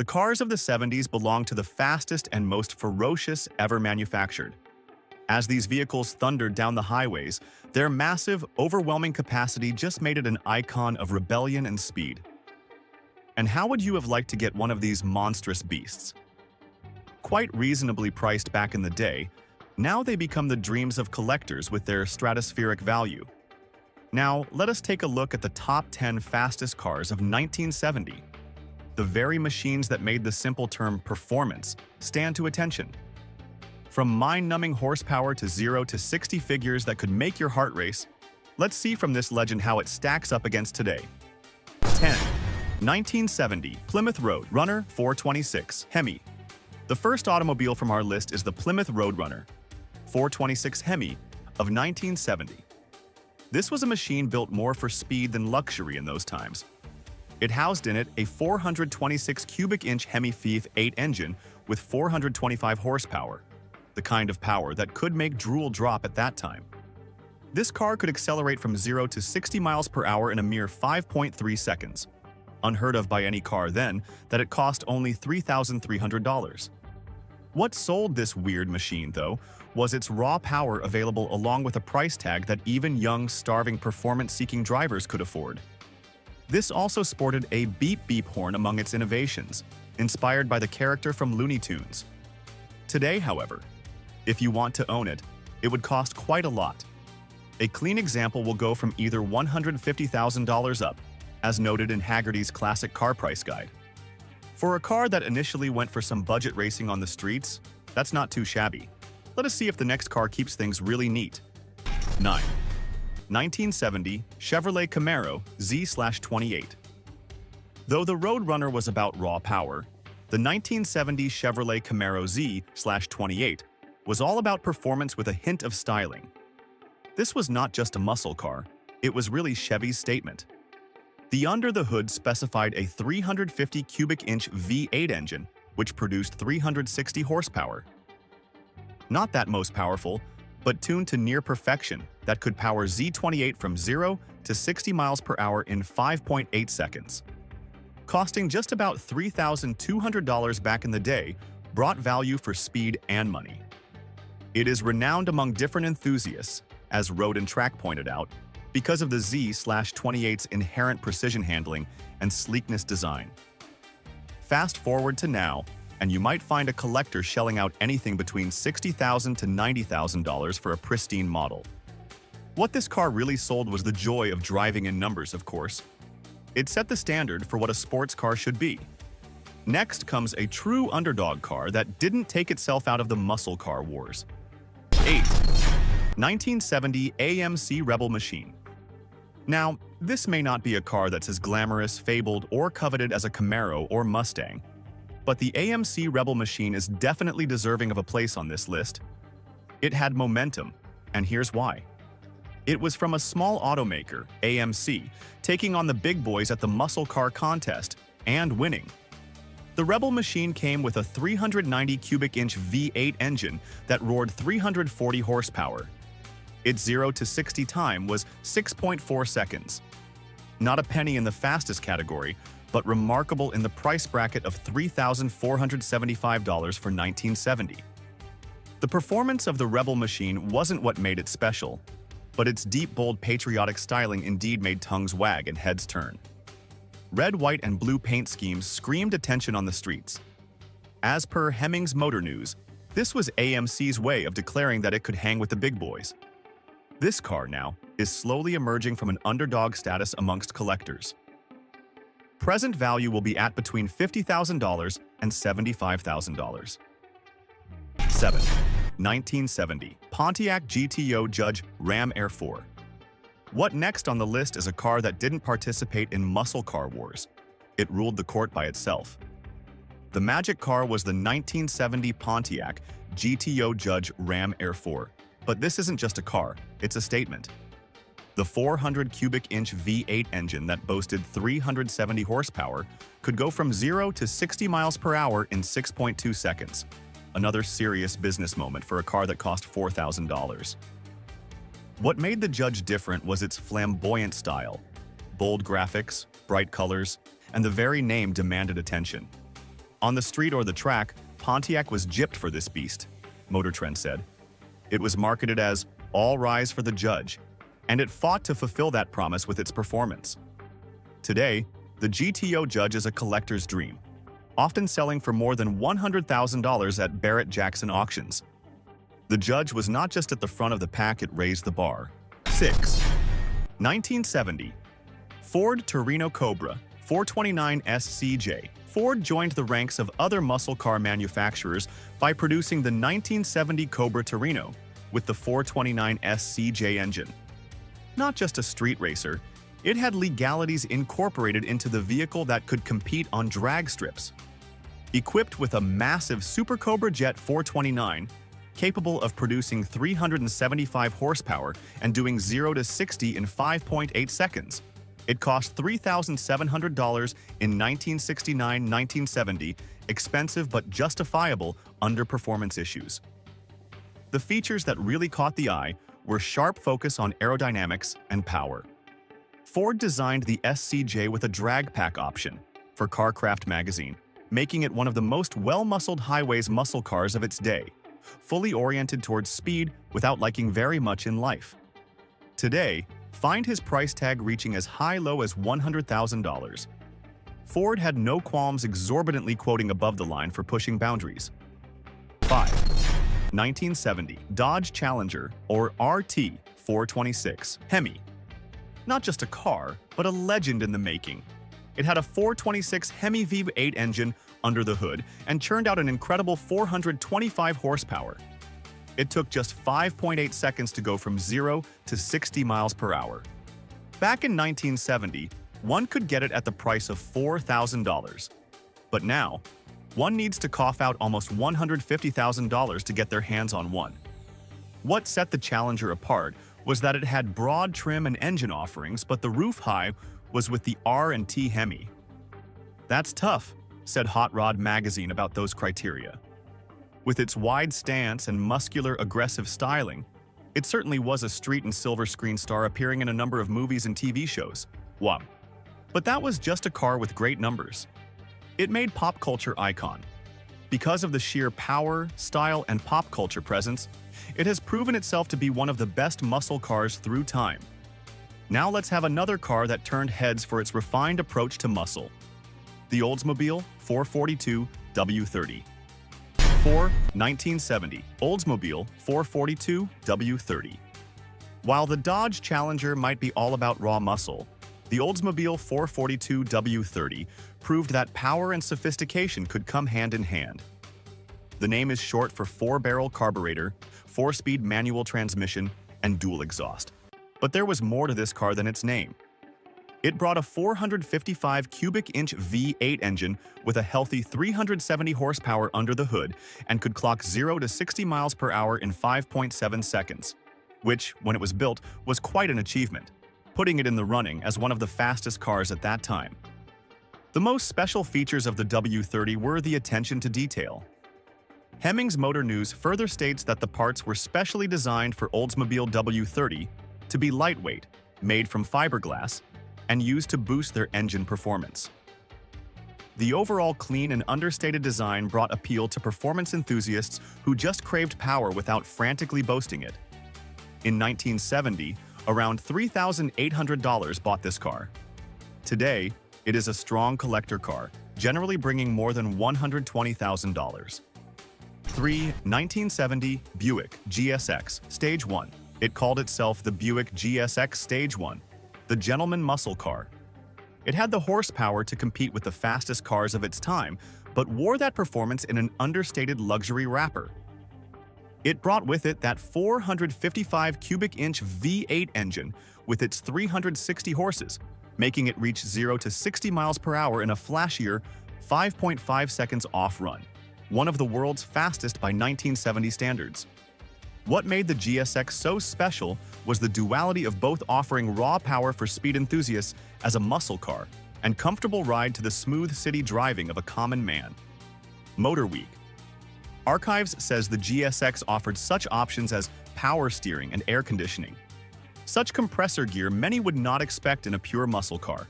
The cars of the 70s belong to the fastest and most ferocious ever manufactured. As these vehicles thundered down the highways, their massive, overwhelming capacity just made it an icon of rebellion and speed. And how would you have liked to get one of these monstrous beasts? Quite reasonably priced back in the day, now they become the dreams of collectors with their stratospheric value. Now, let us take a look at the top 10 fastest cars of 1970. The very machines that made the simple term performance stand to attention. From mind-numbing horsepower to 0 to 60 figures that could make your heart race, let's see from this legend how it stacks up against today. 10. 1970 Plymouth Road Runner 426 Hemi. The first automobile from our list is the Plymouth Roadrunner 426 Hemi of 1970. This was a machine built more for speed than luxury in those times. It housed in it a 426 cubic inch Hemi V8 engine with 425 horsepower, the kind of power that could make drool drop at that time. This car could accelerate from 0 to 60 miles per hour in a mere 5.3 seconds. Unheard of by any car then, that it cost only $3,300. What sold this weird machine, though, was its raw power available along with a price tag that even young, starving, performance-seeking drivers could afford. This also sported a beep-beep horn among its innovations, inspired by the character from Looney Tunes. Today, however, if you want to own it, it would cost quite a lot. A clean example will go from either $150,000 up, as noted in Haggerty's classic car price guide. For a car that initially went for some budget racing on the streets, that's not too shabby. Let us see if the next car keeps things really neat. 9. 1970 Chevrolet Camaro Z/28. Though the Roadrunner was about raw power, the 1970 Chevrolet Camaro Z/28 was all about performance with a hint of styling. This was not just a muscle car, it was really Chevy's statement. The under-the-hood specified a 350 cubic inch V8 engine, which produced 360 horsepower. Not that most powerful, but tuned to near perfection that could power Z28 from 0 to 60 miles per hour in 5.8 seconds. Costing just about $3,200 back in the day, brought value for speed and money. It is renowned among different enthusiasts, as Road and Track pointed out, because of the Z/28's inherent precision handling and sleekness design. Fast forward to now, and you might find a collector shelling out anything between $60,000 to $90,000 for a pristine model. What this car really sold was the joy of driving in numbers, of course. It set the standard for what a sports car should be. Next comes a true underdog car that didn't take itself out of the muscle car wars. 8. 1970 AMC Rebel Machine. Now, this may not be a car that's as glamorous, fabled, or coveted as a Camaro or Mustang, but the AMC Rebel Machine is definitely deserving of a place on this list. It had momentum, and here's why. It was from a small automaker, AMC, taking on the big boys at the muscle car contest, and winning. The Rebel Machine came with a 390 cubic inch V8 engine that roared 340 horsepower. Its 0 to 60 time was 6.4 seconds. Not a penny in the fastest category, but remarkable in the price bracket of $3,475 for 1970. The performance of the Rebel Machine wasn't what made it special, but its deep, bold, patriotic styling indeed made tongues wag and heads turn. Red, white, and blue paint schemes screamed attention on the streets. As per Hemmings Motor News, this was AMC's way of declaring that it could hang with the big boys. This car now is slowly emerging from an underdog status amongst collectors. Present value will be at between $50,000 and $75,000. 7. 1970 Pontiac GTO Judge Ram Air 4. What next on the list is a car that didn't participate in muscle car wars. It ruled the court by itself. The magic car was the 1970 Pontiac GTO Judge Ram Air 4. But this isn't just a car, it's a statement. The 400 cubic inch V8 engine that boasted 370 horsepower could go from 0 to 60 miles per hour in 6.2 seconds. Another serious business moment for a car that cost $4,000. What made the Judge different was its flamboyant style. Bold graphics, bright colors, and the very name demanded attention. On the street or the track, Pontiac was gypped for this beast, Motor Trend said. It was marketed as all rise for the judge, and it fought to fulfill that promise with its performance. Today, the GTO Judge is a collector's dream, often selling for more than $100,000 at Barrett-Jackson auctions. The Judge was not just at the front of the pack, it raised the bar. 6. 1970. Ford Torino Cobra 429 SCJ. Ford joined the ranks of other muscle car manufacturers by producing the 1970 Cobra Torino with the 429 SCJ engine. Not just a street racer, it had legalities incorporated into the vehicle that could compete on drag strips. Equipped with a massive Super Cobra Jet 429, capable of producing 375 horsepower and doing 0 to 60 in 5.8 seconds. It cost $3,700 in 1969-1970, expensive but justifiable under performance issues. The features that really caught the eye were sharp focus on aerodynamics and power. Ford designed the SCJ with a drag pack option for CarCraft magazine, making it one of the most well-muscled highways muscle cars of its day, fully oriented towards speed without liking very much in life. Today, find his price tag reaching as high-low as $100,000. Ford had no qualms exorbitantly quoting above the line for pushing boundaries. 5. 1970 Dodge Challenger, or RT 426 Hemi. Not just a car, but a legend in the making. It had a 426 Hemi V8 engine under the hood and churned out an incredible 425 horsepower. It took just 5.8 seconds to go from 0 to 60 miles per hour. Back in 1970, one could get it at the price of $4,000. But now, one needs to cough out almost $150,000 to get their hands on one. What set the Challenger apart was that it had broad trim and engine offerings, but the roof high was with the R&T Hemi. That's tough, said Hot Rod magazine about those criteria. With its wide stance and muscular, aggressive styling, it certainly was a street and silver screen star appearing in a number of movies and TV shows. Wow. But that was just a car with great numbers. It made pop culture icon. Because of the sheer power, style, and pop culture presence, it has proven itself to be one of the best muscle cars through time. Now let's have another car that turned heads for its refined approach to muscle. The Oldsmobile 442 W30. 4. 1970 Oldsmobile 442 W30. While the Dodge Challenger might be all about raw muscle, the Oldsmobile 442 W30 proved that power and sophistication could come hand in hand. The name is short for 4-barrel carburetor, 4-speed manual transmission, and dual exhaust. But there was more to this car than its name. It brought a 455 cubic inch V8 engine with a healthy 370 horsepower under the hood and could clock 0 to 60 miles per hour in 5.7 seconds, which, when it was built, was quite an achievement, putting it in the running as one of the fastest cars at that time. The most special features of the W30 were the attention to detail. Hemmings Motor News further states that the parts were specially designed for Oldsmobile W30 to be lightweight, made from fiberglass, and used to boost their engine performance. The overall clean and understated design brought appeal to performance enthusiasts who just craved power without frantically boasting it. In 1970, around $3,800 bought this car. Today, it is a strong collector car, generally bringing more than $120,000. 3. 1970 Buick GSX Stage 1. It called itself the Buick GSX Stage 1, the gentleman muscle car. It had the horsepower to compete with the fastest cars of its time, but wore that performance in an understated luxury wrapper. It brought with it that 455 cubic inch V8 engine with its 360 horses, making it reach 0 to 60 miles per hour in a flashier 5.5 seconds off-run, one of the world's fastest by 1970 standards. What made the GSX so special was the duality of both offering raw power for speed enthusiasts as a muscle car and comfortable ride to the smooth city driving of a common man. Motor Week. Archives says the GSX offered such options as power steering and air conditioning. Such compressor gear many would not expect in a pure muscle car.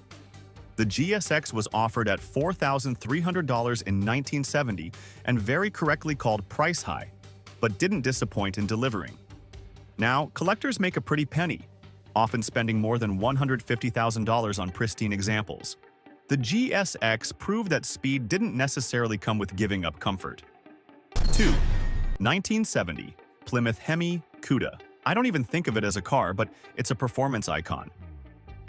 The GSX was offered at $4,300 in 1970 and very correctly called price high, but didn't disappoint in delivering. Now, collectors make a pretty penny, often spending more than $150,000 on pristine examples. The GSX proved that speed didn't necessarily come with giving up comfort. 2. 1970 Plymouth Hemi Cuda. I don't even think of it as a car, but it's a performance icon.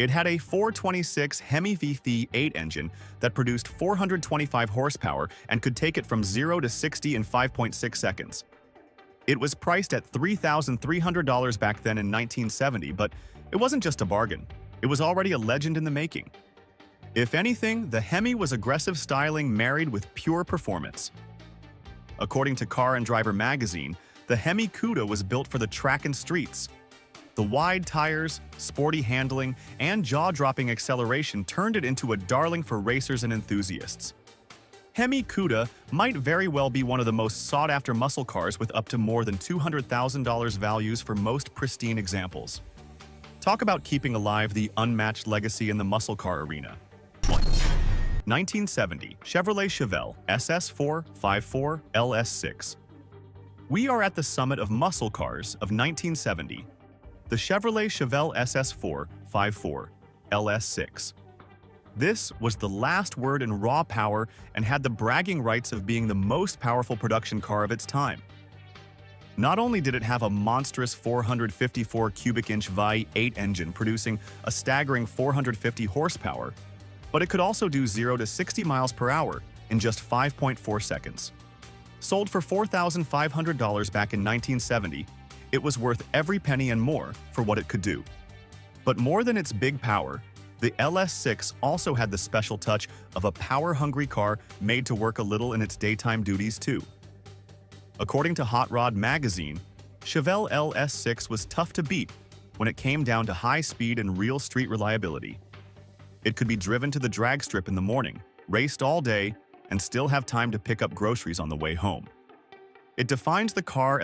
It had a 426 Hemi V8 engine that produced 425 horsepower and could take it from 0 to 60 in 5.6 seconds. It was priced at $3,300 back then in 1970, but it wasn't just a bargain. It was already a legend in the making. If anything, the Hemi was aggressive styling married with pure performance. According to Car and Driver magazine, the Hemi Cuda was built for the track and streets. The wide tires, sporty handling, and jaw-dropping acceleration turned it into a darling for racers and enthusiasts. Hemi Cuda might very well be one of the most sought-after muscle cars with up to more than $200,000 values for most pristine examples. Talk about keeping alive the unmatched legacy in the muscle car arena. 1. 1970 Chevrolet Chevelle SS4 54 LS6. We are at the summit of muscle cars of 1970. The Chevrolet Chevelle SS4 54 LS6. This was the last word in raw power and had the bragging rights of being the most powerful production car of its time. Not only did it have a monstrous 454 cubic inch V8 engine producing a staggering 450 horsepower, but it could also do 0 to 60 miles per hour in just 5.4 seconds. Sold for $4,500 back in 1970, it was worth every penny and more for what it could do. But more than its big power, the LS6 also had the special touch of a power-hungry car made to work a little in its daytime duties too. According to Hot Rod magazine, Chevelle LS6 was tough to beat when it came down to high speed and real street reliability. It could be driven to the drag strip in the morning, raced all day, and still have time to pick up groceries on the way home. It defines the car